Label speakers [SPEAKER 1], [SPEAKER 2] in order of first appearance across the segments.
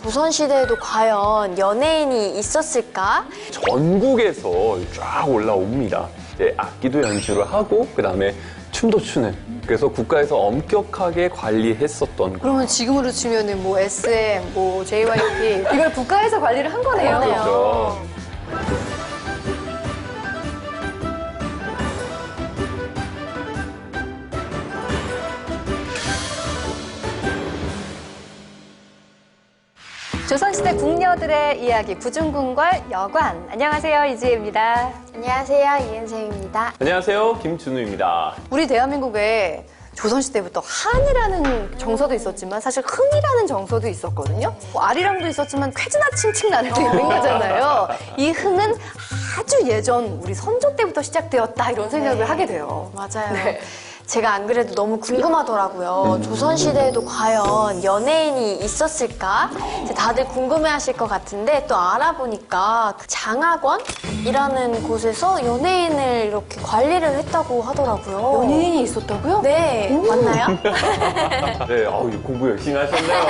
[SPEAKER 1] 조선시대에도 과연 연예인이 있었을까?
[SPEAKER 2] 전국에서 쫙 올라옵니다. 이제 악기도 연주를 하고 그다음에 춤도 추는. 그래서 국가에서 엄격하게 관리했었던.
[SPEAKER 3] 그러면 지금으로 치면은 뭐 SM, 뭐 JYP 이걸 국가에서 관리를 한 거네요.
[SPEAKER 2] 그렇죠.
[SPEAKER 3] 조선시대 궁녀들의 이야기 구중궁궐 여관. 안녕하세요, 이지혜입니다.
[SPEAKER 1] 안녕하세요, 이은sem입니다.
[SPEAKER 2] 안녕하세요, 김준우입니다.
[SPEAKER 3] 우리 대한민국에 조선시대부터 한이라는 정서도 있었지만 사실 흥이라는 정서도 있었거든요. 뭐 아리랑도 있었지만 쾌지나 칭칭나는 도 있는 거잖아요. 이 흥은 아주 예전 우리 선조 때부터 시작되었다 이런 생각을 하게 돼요.
[SPEAKER 1] 맞아요.
[SPEAKER 3] 네.
[SPEAKER 1] 제가 안 그래도 너무 궁금하더라고요. 조선시대에도 과연 연예인이 있었을까? 이제 다들 궁금해하실 것 같은데 또 알아보니까 그 장학원이라는 곳에서 연예인을 이렇게 관리를 했다고 하더라고요.
[SPEAKER 3] 연예인이 있었다고요?
[SPEAKER 1] 네, 맞나요?
[SPEAKER 2] 네, 공부 열심히 하셨네요.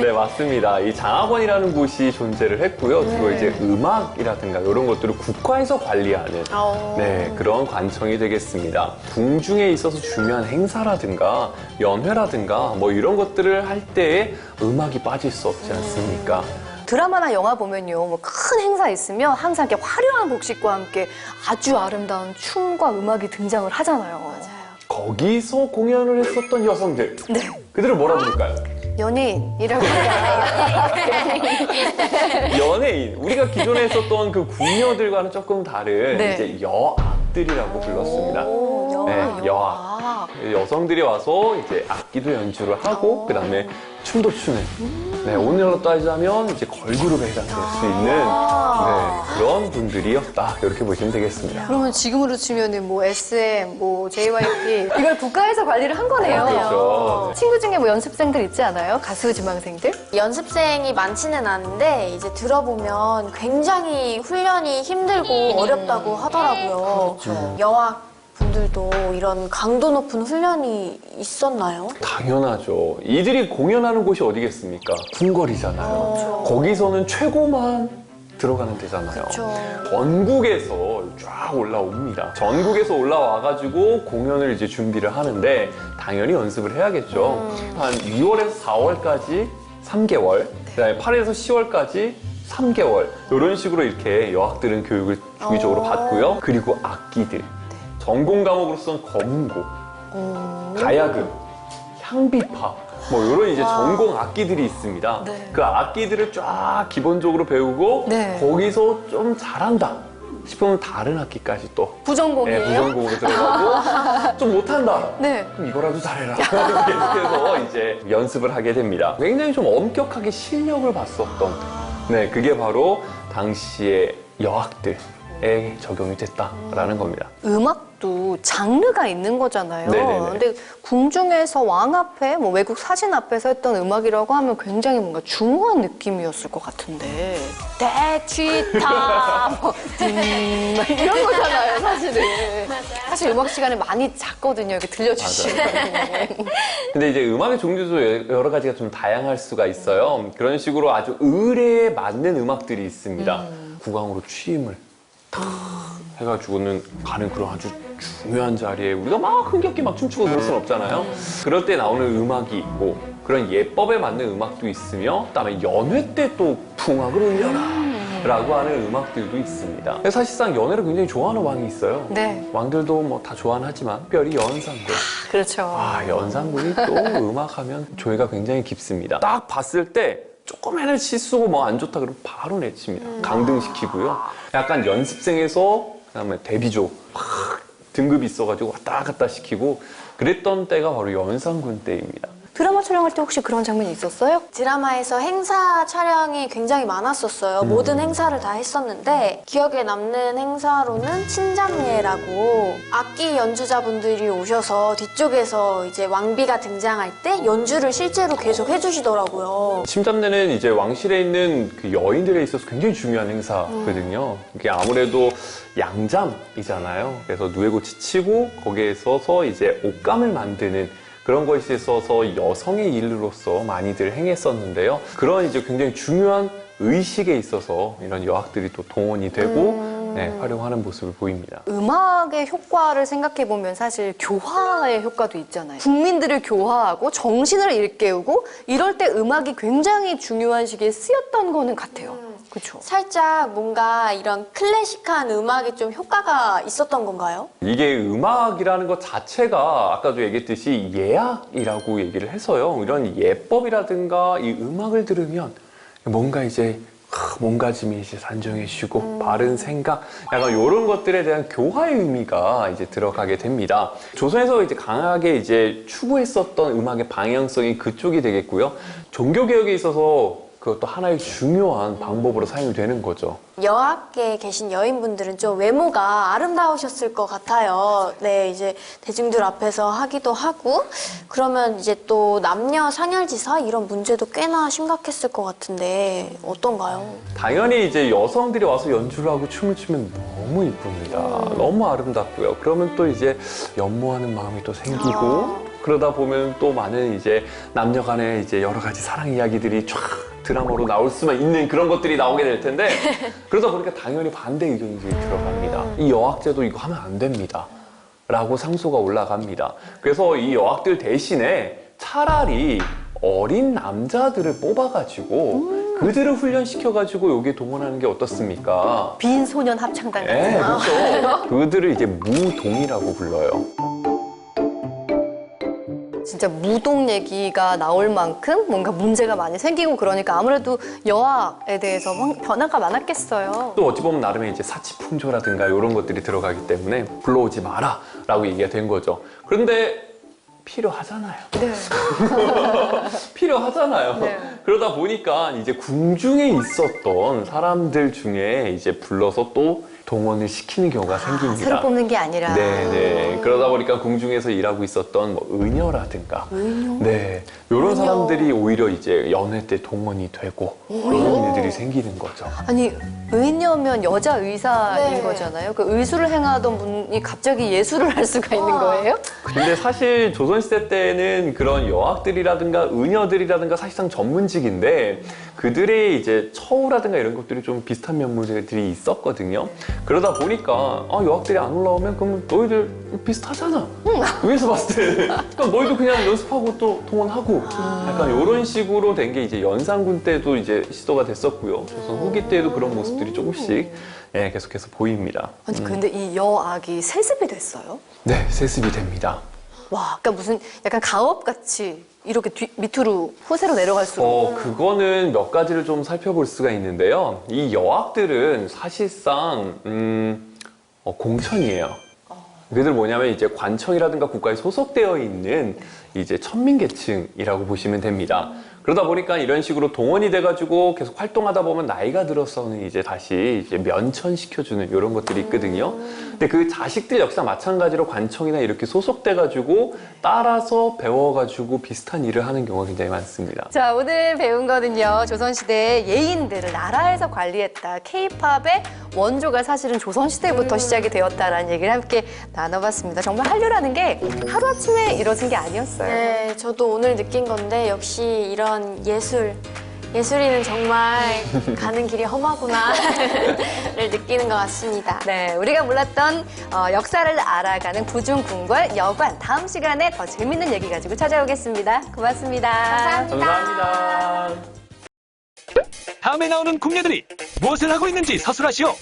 [SPEAKER 2] 네, 맞습니다. 이 장학원이라는 곳이 존재를 했고요. 주로 이제 음악이라든가 이런 것들을 국가에서 관리하는 네, 그런 관청이 되겠습니다. 궁중에 있어서 중요한 행사라든가 연회라든가 뭐 이런 것들을 할 때에 음악이 빠질 수 없지 않습니까?
[SPEAKER 3] 드라마나 영화 보면요, 뭐 큰 행사 있으면 항상 이렇게 화려한 복식과 함께 아주 아름다운 춤과 음악이 등장을 하잖아요. 맞아요.
[SPEAKER 2] 거기서 공연을 했었던 여성들.
[SPEAKER 3] 네.
[SPEAKER 2] 그들을 뭐라 부를까요?
[SPEAKER 3] 연예인이라고 할까요?
[SPEAKER 2] 연예인. 우리가 기존에 했었던 그 궁녀들과는 조금 다른
[SPEAKER 3] 네.
[SPEAKER 2] 이제 여악들이라고 불렀습니다. 네, 여악. 여성들이 와서 이제 악기도 연주를 하고 그다음에 춤도 추는. 네, 오늘날로 따지자면 이제 걸그룹에 해당될 수 있는 네, 그런 분들이었다. 이렇게 보시면 되겠습니다.
[SPEAKER 3] 그러면 지금으로 치면은 뭐 SM, 뭐 JYP 이걸 국가에서 관리를 한 거네요.
[SPEAKER 2] 그렇죠.
[SPEAKER 3] 친구 중에 뭐 연습생들 있지 않아요? 가수 지망생들?
[SPEAKER 1] 연습생이 많지는 않은데 이제 들어보면 굉장히 훈련이 힘들고 어렵다고 하더라고요. 여악 분들도 이런 강도 높은 훈련이 있었나요?
[SPEAKER 2] 당연하죠. 이들이 공연하는 곳이 어디겠습니까? 궁궐이잖아요. 거기서는 최고만 들어가는 데잖아요.
[SPEAKER 1] 그쵸.
[SPEAKER 2] 전국에서 쫙 올라옵니다. 전국에서 올라와가지고 공연을 이제 준비를 하는데 당연히 연습을 해야겠죠. 한 2월에서 4월까지 3개월, 그다음에 8월에서 10월까지 3개월 이런 식으로 이렇게 여학들은 교육을 주기적으로 받고요. 그리고 악기들. 전공 과목으로서는 검은고, 가야금, 향비파 뭐 이런 이제 전공 악기들이 있습니다.
[SPEAKER 3] 네.
[SPEAKER 2] 그 악기들을 쫙 기본적으로 배우고
[SPEAKER 3] 네.
[SPEAKER 2] 거기서 좀 잘한다 싶으면 다른 악기까지 또
[SPEAKER 3] 부전공이에요?
[SPEAKER 2] 네, 부전공으로 들어가고 좀 못한다.
[SPEAKER 3] 네.
[SPEAKER 2] 그럼 이거라도 잘해라. 계속해서 이제 연습을 하게 됩니다. 굉장히 좀 엄격하게 실력을 봤었던 네, 그게 바로 당시의 여학들에 적용이 됐다라는 겁니다.
[SPEAKER 3] 음악도 장르가 있는 거잖아요.
[SPEAKER 2] 네네네.
[SPEAKER 3] 근데 궁중에서 왕 앞에, 뭐 외국 사진 앞에서 했던 음악이라고 하면 굉장히 뭔가 중후한 느낌이었을 것 같은데. 대취타, 뭐, 이런 거잖아요, 사실은. 사실 음악 시간에 많이 잤거든요, 이렇게 들려주시면.
[SPEAKER 2] 근데 이제 음악의 종류도 여러 가지가 좀 다양할 수가 있어요. 그런 식으로 아주 의례에 맞는 음악들이 있습니다. 국왕으로 취임을 탁 해가지고는 가는 그런 아주 중요한 자리에 우리가 막 흥겹게 막 춤추고 그럴 순 없잖아요. 그럴 때 나오는 음악이 있고 그런 예법에 맞는 음악도 있으며 그다음에 연회 때 또 풍악을 울려라 라고 하는 음악들도 있습니다. 사실상 연회를 굉장히 좋아하는 왕이 있어요.
[SPEAKER 3] 네.
[SPEAKER 2] 왕들도 뭐 다 좋아는 하지만 특별히 연산군.
[SPEAKER 3] 그렇죠.
[SPEAKER 2] 연산군이 또 음악하면 조예가 굉장히 깊습니다. 딱 봤을 때 조금이라도 실수고 뭐 안 좋다 그러면 바로 내칩니다. 강등시키고요. 약간 연습생에서 그다음에 데뷔조 막 등급이 있어가지고 왔다 갔다 시키고 그랬던 때가 바로 연산군 때입니다.
[SPEAKER 3] 드라마 촬영할 때 혹시 그런 장면이 있었어요?
[SPEAKER 1] 드라마에서 행사 촬영이 굉장히 많았었어요. 모든 행사를 다 했었는데 기억에 남는 행사로는 친잠례라고 악기 연주자분들이 오셔서 뒤쪽에서 이제 왕비가 등장할 때 연주를 실제로 계속 해주시더라고요.
[SPEAKER 2] 침잠례는 이제 왕실에 있는 그 여인들에 있어서 굉장히 중요한 행사거든요. 이게 아무래도 양잠이잖아요. 그래서 누에고 지치고 거기에 서서 이제 옷감을 만드는 그런 것에 있어서 여성의 일로서 많이들 행했었는데요. 그런 이제 굉장히 중요한 의식에 있어서 이런 여학들이 또 동원이 되고 네, 활용하는 모습을 보입니다.
[SPEAKER 3] 음악의 효과를 생각해보면 사실 교화의 효과도 있잖아요. 국민들을 교화하고 정신을 일깨우고 이럴 때 음악이 굉장히 중요한 시기에 쓰였던 거는 같아요. 그렇죠.
[SPEAKER 1] 살짝 뭔가 이런 클래식한 음악이 좀 효과가 있었던 건가요?
[SPEAKER 2] 이게 음악이라는 것 자체가 아까도 얘기했듯이 예약이라고 얘기를 해서요. 이런 예법이라든가 이 음악을 들으면 뭔가 이제 몸가짐이 이제 단정해지고 바른 생각, 약간 이런 것들에 대한 교화의 의미가 이제 들어가게 됩니다. 조선에서 이제 강하게 이제 추구했었던 음악의 방향성이 그쪽이 되겠고요. 종교 개혁에 있어서 그것도 하나의 중요한 방법으로 사용이 되는 거죠.
[SPEAKER 1] 여학계에 계신 여인분들은 좀 외모가 아름다우셨을 것 같아요. 네, 이제 대중들 앞에서 하기도 하고, 그러면 이제 또 남녀 상열지사 이런 문제도 꽤나 심각했을 것 같은데 어떤가요?
[SPEAKER 2] 당연히 이제 여성들이 와서 연주를 하고 춤을 추면 너무 이쁩니다. 너무 아름답고요. 그러면 또 이제 연모하는 마음이 또 생기고, 그러다 보면 또 많은 이제 남녀 간의 이제 여러 가지 사랑 이야기들이 쫙 드라마로 나올 수만 있는 그런 것들이 나오게 될 텐데, 그러다 보니까 당연히 반대 의견이 들어갑니다. 이 여학제도 이거 하면 안 됩니다. 라고 상소가 올라갑니다. 그래서 이 여학들 대신에 차라리 어린 남자들을 뽑아가지고 그들을 훈련시켜가지고 여기에 동원하는 게 어떻습니까?
[SPEAKER 3] 빈소년 합창단 같은
[SPEAKER 2] 네,
[SPEAKER 3] 거.
[SPEAKER 2] 그렇죠. 그들을 이제 무동이라고 불러요.
[SPEAKER 3] 진짜 무동 얘기가 나올 만큼 뭔가 문제가 많이 생기고 그러니까 아무래도 여학에 대해서 변화가 많았겠어요.
[SPEAKER 2] 또 어찌 보면 나름의 이제 사치풍조라든가 이런 것들이 들어가기 때문에 불러오지 마라 라고 얘기가 된 거죠. 그런데 필요하잖아요.
[SPEAKER 3] 네.
[SPEAKER 2] 필요하잖아요.
[SPEAKER 3] 네.
[SPEAKER 2] 그러다 보니까 이제 궁중에 있었던 사람들 중에 이제 불러서 또 동원을 시키는 경우가 생깁니다.
[SPEAKER 3] 새로 뽑는 게 아니라.
[SPEAKER 2] 네네. 그러다 보니까 궁중에서 일하고 있었던 뭐 의녀라든가. 네. 이런 사람들이 오히려 이제 연회 때 동원이 되고 그런 일들이 생기는 거죠.
[SPEAKER 3] 아니 의녀면 여자 의사인
[SPEAKER 1] 네.
[SPEAKER 3] 거잖아요. 그 의술을 행하던 분이 갑자기 예술을 할 수가 있는 거예요?
[SPEAKER 2] 근데 사실 조선시대 때는 그런 여학들이라든가 의녀들이라든가 사실상 전문직인데 그들의 이제 처우라든가 이런 것들이 좀 비슷한 면모들이 있었거든요. 그러다 보니까 여학들이 안 올라오면 그럼 너희들 비슷하잖아. 위에서 봤을 때. 그러니까 너희도 그냥 연습하고 또 동원하고 약간 이런 식으로 된 게 이제 연산군 때도 이제 시도가 됐었고요. 조선 후기 때도 그런 모습들이 조금씩 예, 계속해서 보입니다.
[SPEAKER 3] 아니 근데 이 여학이 세습이 됐어요?
[SPEAKER 2] 네, 세습이 됩니다.
[SPEAKER 3] 와, 그러니까 무슨 약간 가업같이 이렇게 밑으로 호세로 내려갈수록.
[SPEAKER 2] 그거는 몇 가지를 좀 살펴볼 수가 있는데요. 이 여학들은 사실상 공천이에요. 그들 뭐냐면 이제 관청이라든가 국가에 소속되어 있는 이제 천민계층이라고 보시면 됩니다. 그러다 보니까 이런 식으로 동원이 돼가지고 계속 활동하다 보면 나이가 들어서는 이제 다시 이제 면천시켜주는 이런 것들이 있거든요. 근데 그 자식들 역시나 마찬가지로 관청이나 이렇게 소속돼가지고 따라서 배워가지고 비슷한 일을 하는 경우가 굉장히 많습니다.
[SPEAKER 3] 자, 오늘 배운 거는요. 조선시대 예인들을 나라에서 관리했다. K-팝의 원조가 사실은 조선시대부터 시작이 되었다라는 얘기를 함께 나눠봤습니다. 정말 한류라는 게 하루아침에 이뤄진 게 아니었어요.
[SPEAKER 1] 네, 저도 오늘 느낀 건데 역시 이런 예술인은 정말 가는 길이 험하구나를 느끼는 것 같습니다.
[SPEAKER 3] 네, 우리가 몰랐던 역사를 알아가는 구중궁궐 여관. 다음 시간에 더 재밌는 얘기 가지고 찾아오겠습니다. 고맙습니다.
[SPEAKER 2] 감사합니다.
[SPEAKER 4] 다음에 나오는 궁녀들이 무엇을 하고 있는지 서술하시오.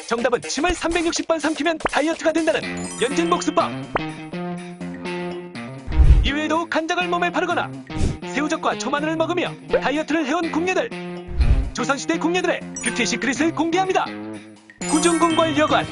[SPEAKER 4] 정답은 침을 360번 삼키면 다이어트가 된다는 연진복수법. 이외에도 간장을 몸에 바르거나 새우젓과 초마늘을 먹으며 다이어트를 해온 궁녀들. 조선시대 궁녀들의 뷰티 시크릿을 공개합니다. 구중궁궐 여관.